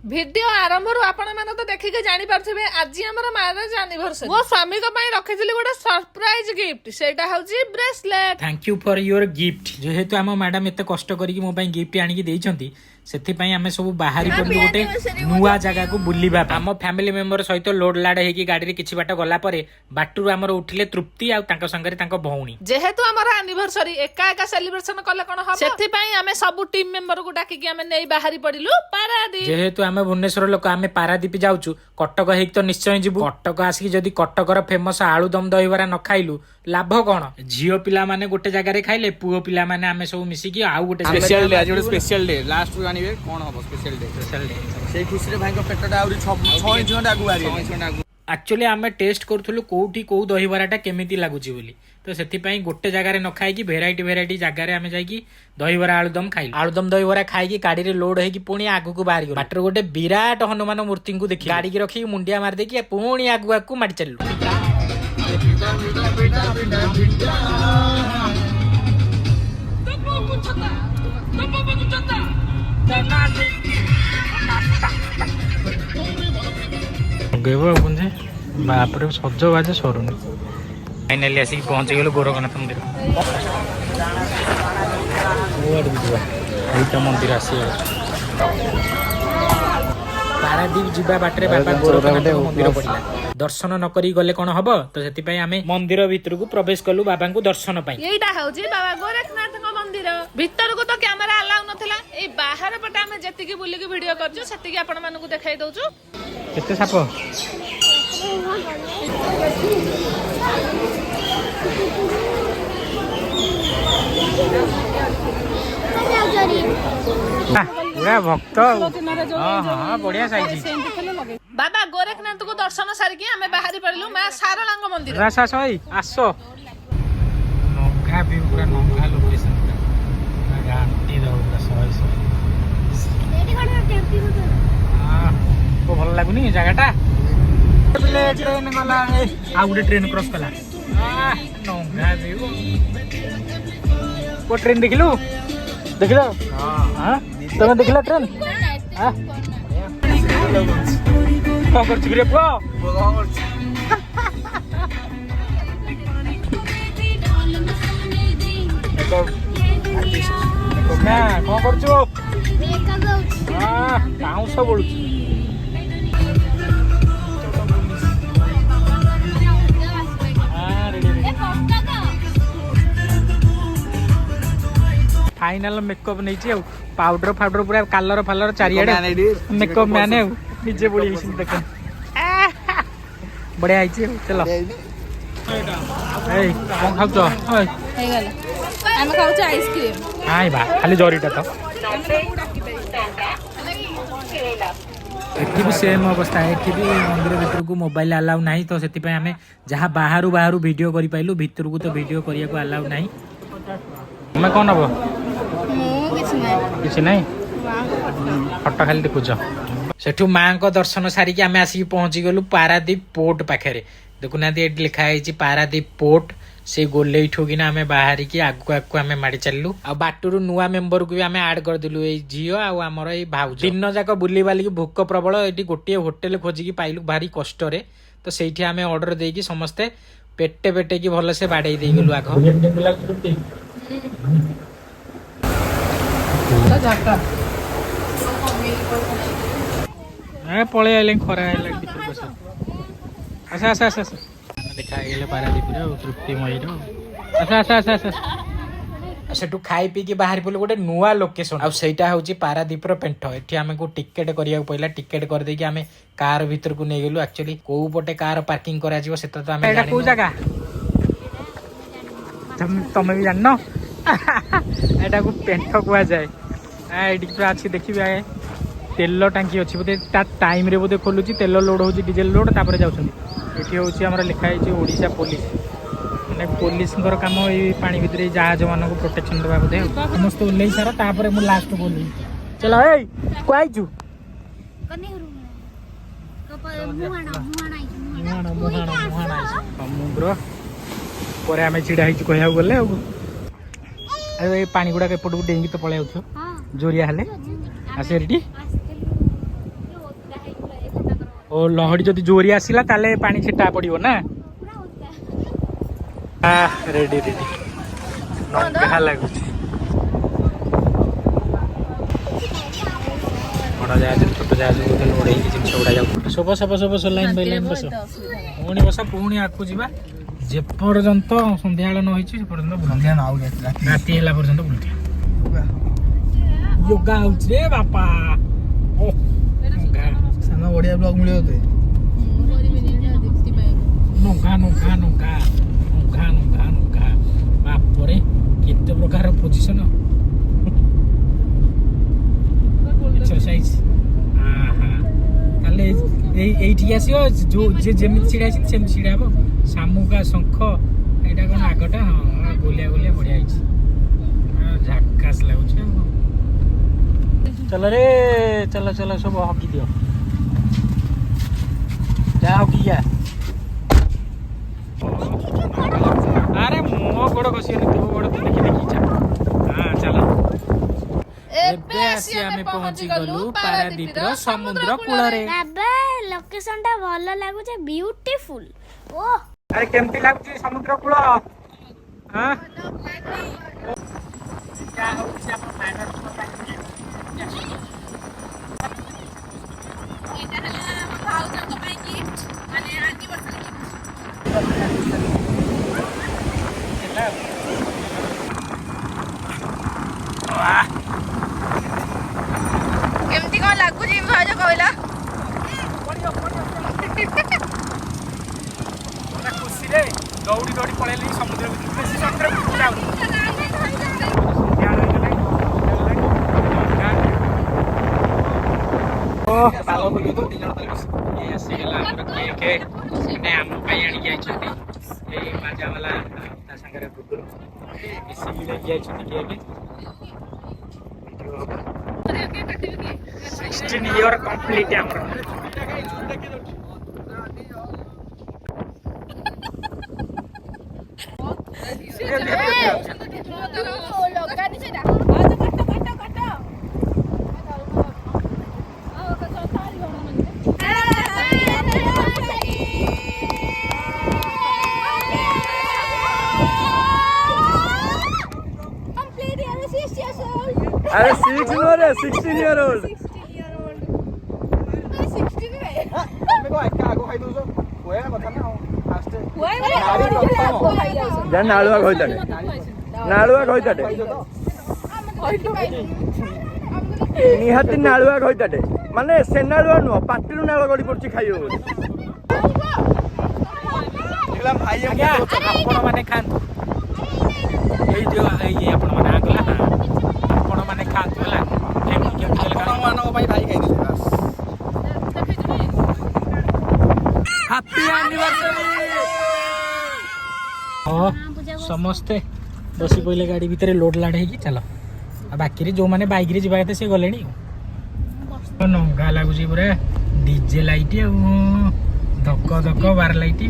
Video आरंभ आपण माने तो देखिके जानि पारथिबे आज हमर मैरिज एनिवर्सरी मो स्वामी को पई रखिथिली गोटे सरप्राइज गिफ्ट सेटा हउची bracelet. Thank you for your gift. जेहेतु आम मैडम एत कष्ट करिक मो पई गिफ्ट आनिक देइछंती सेथिपाई आमे सब बाहरी पड़लु गोटे नुआ जगह को बुलिबा। आम फैमिली मेंबर सहित लोड लाड हेकी गाड़ी रे किछि बाट गला परे बाटुरु हमर उठिले तृप्ति आ तांको संगरे तांको भौणी। जेहेतु हमर एनिवर्सरी एका एका सेलिब्रेशन कले कोन हबो सेथिपाई आमे सब टीम मेंबर को डाकी के आमे नै बाहरी पड़िलु पारादीप। जेहेतु आमे भुवनेश्वर लोक आमे पारादीप जाउचु कटक हेक तो निश्चय जिबु। कटक आसी जदी कटकर फेमस आलू दम दहीबरा न खाइलु लाभ कोन। झियो पिला माने गोटे जगह रे खाइले पुओ पिला माने आमे सब मिसी की आउ गोटे स्पेशल डे आज गोटे स्पेशल डे लास्ट जानिबे कोन हबो स्पेशल डे सेई खुशी रे भाई को पेटटा आउरी 6 इंच घंटा आगु आरी 6 इंच घंटा। एक्चुअली आमे टेस्ट करथुलु कोठी को दहीबराटा केमिति लागुची बोली तो सेथिपाई गोटे जगह रे न खाई की भेराइटी जगह रे आमे जाई की दहीबरा आलुदम खाइलु। आलुदम दहीबरा खाई की गाड़ी रे लोड हेकी पुणी आगु को बाहर गयो। बाटर गोटे विराट हनुमान मूर्ति को देखि गाड़ी की रखी मुंडिया मार देकी पुणी आगु आगु माडी चललु। बापर सज बाजे सरुनी फाइनाली आसिक पहुंची गलु गोरखनाथ मंदिर। मंदिर आस पारादीप जीवा बाटे बाबा गोरखनाथ मंदिर पड़ला दर्शन न करी गले कोन हबो तो सेति पई आमे मंदिर भीतर को प्रवेश कलु बाबा को दर्शन पई। एटा हउची बाबा गोरखनाथ को मंदिर भीतर को तो कैमरा अलाउ नथिला ए बाहर पटे आमे जति की बुली की वीडियो करछु सेति की आपण मानकु देखाई दउछु। केते साप पूरा भक्त हाँ बढ़िया साइज। बाबा गोरखनाथ को दर्शन सारिकी आमे बाहरी पड़लु मा सारलांग मंदिर आस आस नंगा भी पूरा नंगा लोकेशन पूरा गांटी दो पूरा सही को भल लागुनी जगहटा ट्रेन गला आ गोटे ट्रेन क्रॉस कला नंगा भी को ट्रेन देखिलु हां तुम देखिला ट्रेन हां कौन करछ रे पुआ देखो ना कौन करछु हां पाउस बोलछु फाइनल मेकअप नहीं पाउडर फाउडर पूरा कलर फालर चारियाडे मेकअप मैन निजे बोली देख बढ़िया चलो कौन खाऊ आइसक्रीम हाँ बा खाली जरीटा तो एठी भी सेम अवस्था एठी भी मंदिर भीतर को मोबाइल अलाउ नहीं तो से आम जहाँ बाहर बाहर वीडियो कर पाइलु भीतर को तो वीडियो करने को अलाउ नहीं। तुम्हें कौन हम किसी नहीं फटो खाली देखुच सेठू माँ को दर्शन सारिकी आम आसिक पहुंची गलु पारादीप पोर्ट पाखे देखुना लिखाई पारादीप पोर्ट से गोले ठोकिना आम बाहर की आगु आगु आम माड़ी चलू आ बाटू नुआ मेम्बर को भी आम आड करदेलु ये झील आमर ये भाउज दिन जाक बुली बालिकी भोक प्रबल ये गोटे होटेल खोजिकी पाइलु भारी कष्ट तो से आम ऑर्डर देकी समस्ते पेटे पेटे की भल से बाड़े देगलु आग पलि आइले खरा आसा आसा आसा देखा पारादीप तृप्तिमयी सेठू खाई पी बाहर पड़े गोटे नुआ लोकेशन आईटा हूँ पारादीप पेंट एटी आम को टिकेट करा पड़ा टिकेट करदेकी आम कार भीतर को नहीं गलु एक्चुअली कौ पटे कार पार्किंग करा कौ जगह तुम भी जान एटा को पेंट कह जाए ये पूरा अच्छी देखिए तेल टांकी अच्छी बोधे टाइम रे बोधे खोलुची तेल लोड हो डीजेल लोड तापर जाऊँगी ये हूँ लिखाई ओडिशा पुलिस मैंने पुलिस कम ये पानी भितर जहाज मान प्रोटेक्शन देवा बोधे समस्त ओल्ल सार तापर मुझे लास्ट बोली चलो कु समुद्र ଉପରେ ଆମେ ଛିଡ଼ା ହେଇଛୁ କହିବାକୁ ଗଲେ ଆଉ ଏ ପାଣି ଗୁଡ଼ାକ ଏପଟକୁ ଡେଇଁକି ତ ପଳେଇ ଆଉଥିବ ଜୋରିଆ ହେଲେ ଆସେ ଏଠି ଓ ଲହଡ଼ି ଯଦି ଜୋରିଆ ଆସିଲା ତାହେଲେ ପାଣି ଛିଟା ପଡ଼ିବ ନା ରେଡି ରେଡି ନଙ୍ଗା ଲାଗୁଛି ବଡ଼ ଜାହାଜ ଛୋଟ ଜାହାଜ ଲଢ଼େଇକି ଜିନିଷ ଗୁଡ଼ା ଯାଉଛି ସବୁ ଲାଇନ୍ ବାଇ ଲାଇନ୍ ବସ ପୁଣି ବସ ପୁଣି ଆଗକୁ ଯିବା ଯେପର୍ଯ୍ୟନ୍ତ ସନ୍ଧ୍ୟାବେଳେ ନ ହେଇଛି ସେ ପର୍ଯ୍ୟନ୍ତ ରାତି ହେଲା ପର୍ଯ୍ୟନ୍ତ ବୁଲୁଥିବା ଯୋଗା ହଉଛି ରେ ବାପା ସାନ ବଢିଆ ବ୍ଲଗ ମିଳିବ ତତେ ନଙ୍ଗା ନଙ୍ଗା ନଙ୍ଗା ନଙ୍ଗା ନଙ୍ଗା ନଙ୍ଗା ବାପରେ କେତେ ପ୍ରକାର ପୋଜିସନ ଏକ୍ସରସାଇଜ ତାହେଲେ এইଠିକି ଆସିବ ଯେ ଯେମିତି ଛିଡ଼ା ହେଇଛନ୍ତି ସେମିତି ଛିଡ଼ା ହବ ଶାମୁକା ଶଙ୍ଖ ଏଇଟା କ'ଣ ଆଗଟା ହଁ ଗୋଲିଆ ଗୋଲିଆ ବଢ଼ିଆ ହେଇଛି ଝାକାସ ଲାଗୁଛି ଆଉ ଚାଲ ରେ ଚାଲ ଚାଲ ସବୁ ହକି ଦିଅ ଯା ହକି ଯା ଆରେ ମୋ ଗୋଡ଼ ଖସିଗଲି ତୋ ଗୋଡ଼ ତ ଦେଖି ଦେଖି ଯା ହଁ ଚାଲ ଏବେ ଆସି ଆମେ ପହଞ୍ଚି ଗଲୁ ପାରାଦୀପର ସମୁଦ୍ର କୂଳରେ ବାବା ଲୋକେସନ ଟା ଭଲ ଲାଗୁଛି ବିୟୁଟିଫୁଲ ଓ ଆରେ କେମିତି ଲାଗୁଛି ସମୁଦ୍ର କୂଳ ହଁ କେମିତି କଣ ଲାଗୁଛି ଭାଉଜ କହିଲା ଖୁସିରେ ଦୌଡ଼ି ଦୌଡ଼ି ପଳେଇଲି ସମୁଦ୍ର ଭିତରକୁ ବେଶୀ ସମୁଦ୍ର ଭିତରକୁ ଯାଉନି ଆମ ପାଇଁ ଆଣିକି ଯାଇଛନ୍ତି ଏଇ ମାଜାବାଲା ତା ସାଙ୍ଗରେ ବୁବୁଲ ମିଶିକି ନେଇକି ଯାଇଛନ୍ତି କିଏ 16 year complete ଆମର अरे 16 year old नालुआ कहते निहाती नालुआ कहते माने से नालुआ नुह पाटी नाल गड़ी पड़ी खाई ଆପଣ ମାନେ ଖାଆନ୍ତୁ ଏଇ ଯୋଉ ଆପଣ ମାନେ ଆଗଲା ଆପଣ ମାନେ ଖାଆନ୍ତୁ ହେଲା ମାନଙ୍କ ପାଇଁ ଭାଇ ଖାଇଦେଲେ ହାପି ଆନିଭର୍ସରୀ ହଁ ସମସ୍ତେ ବସି ପଇଲେ ଗାଡ଼ି ଭିତରେ ଲୋଡ୍ ଲାଡ଼ ହେଇକି ଚାଲ ଆଉ ବାକିରେ ଯୋଉମାନେ ବାଇକରେ ଯିବା କଥା ସେ ଗଲେଣି ନଙ୍ଗା ଲାଗୁଛି ପୁରା ଡିଜେ ଲାଇଟ୍ ଆଉ ଧକ ଧକ ବାର ଲାଇଟ୍